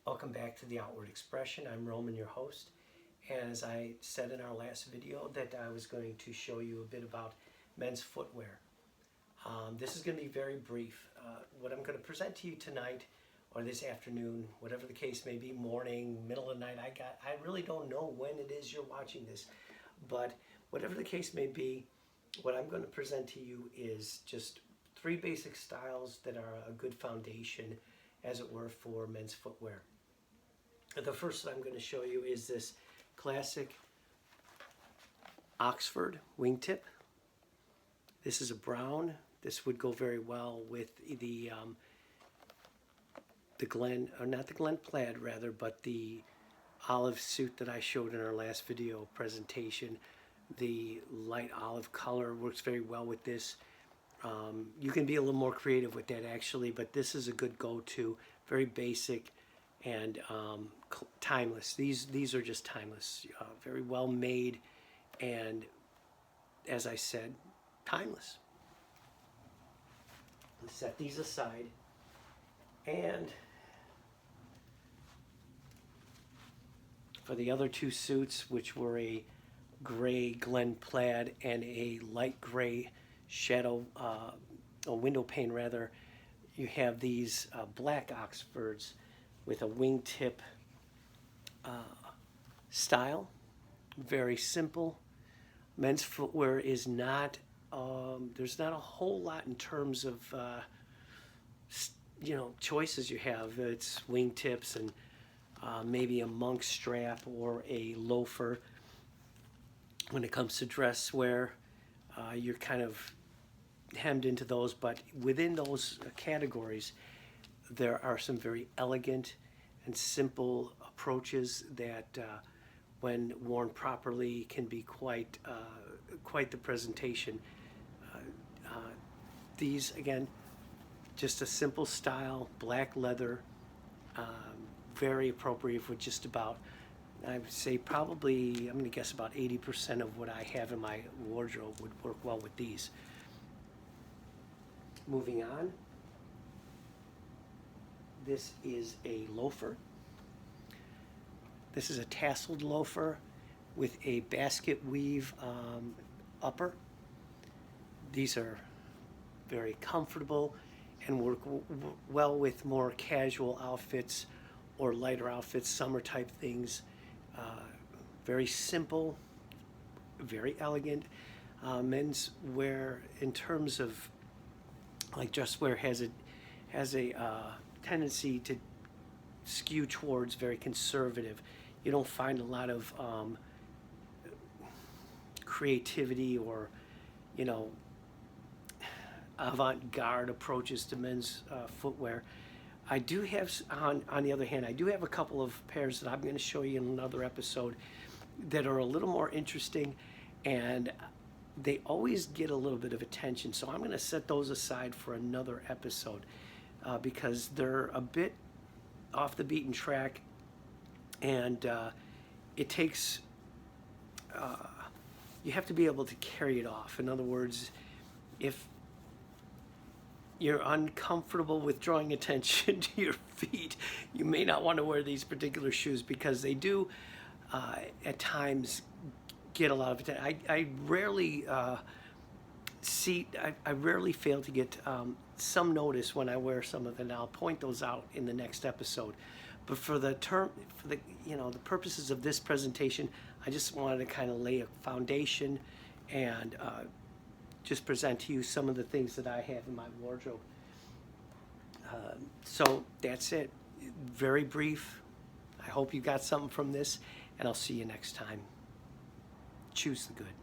Welcome back to The Outward Expression. I'm Roman, your host. As I said in our last video that I was going to show you a bit about men's footwear. This is going to be very brief. What I'm going to present to you tonight or this afternoon, whatever the case may be, morning, middle of the night, I really don't know when it is you're watching this, but whatever the case may be, what I'm going to present to you is just three basic styles that are a good foundation, as it were, for men's footwear. The first that I'm going to show you is this classic Oxford wingtip. This is a brown. This would go very well with the Glen, or not the Glen Plaid rather, but the olive suit that I showed in our last video presentation. The light olive color works very well with this. You can be a little more creative with that actually, but this is a good go-to, very basic and timeless. These are just timeless, very well made, and as I said, timeless. Let's set these aside, and for the other two suits, which were a gray Glen Plaid and a light gray shadow, a window pane rather, you have these black Oxfords with a wingtip style. Very simple. Men's footwear is not, there's not a whole lot in terms of, choices you have. It's wingtips and maybe a monk strap or a loafer. When it comes to dress wear, you're kind of hemmed into those, but within those categories, there are some very elegant and simple approaches that, when worn properly, can be quite the presentation. These, again, just a simple style, black leather, very appropriate for just about, I would say probably, I'm going to guess about 80% of what I have in my wardrobe would work well with these. Moving on, this is a loafer. This is a tasseled loafer with a basket weave upper. These are very comfortable and work well with more casual outfits or lighter outfits, summer type things. Very simple, very elegant. Men's wear, in terms of like dress wear, has a tendency to skew towards very conservative. You don't find a lot of creativity or, avant-garde approaches to men's footwear. I do have, on the other hand, I do have a couple of pairs that I'm going to show you in another episode that are a little more interesting, and they always get a little bit of attention. So I'm going to set those aside for another episode because they're a bit off the beaten track, and it takes, you have to be able to carry it off. In other words, if you're uncomfortable with drawing attention to your feet, you may not want to wear these particular shoes, because they do at times get a lot of attention. I rarely I rarely fail to get some notice when I wear some of them. I'll point those out in the next episode. But for the the purposes of this presentation, I just wanted to kind of lay a foundation and just present to you some of the things that I have in my wardrobe. So that's it. Very brief. I hope you got something from this, and I'll see you next time. Choose the good.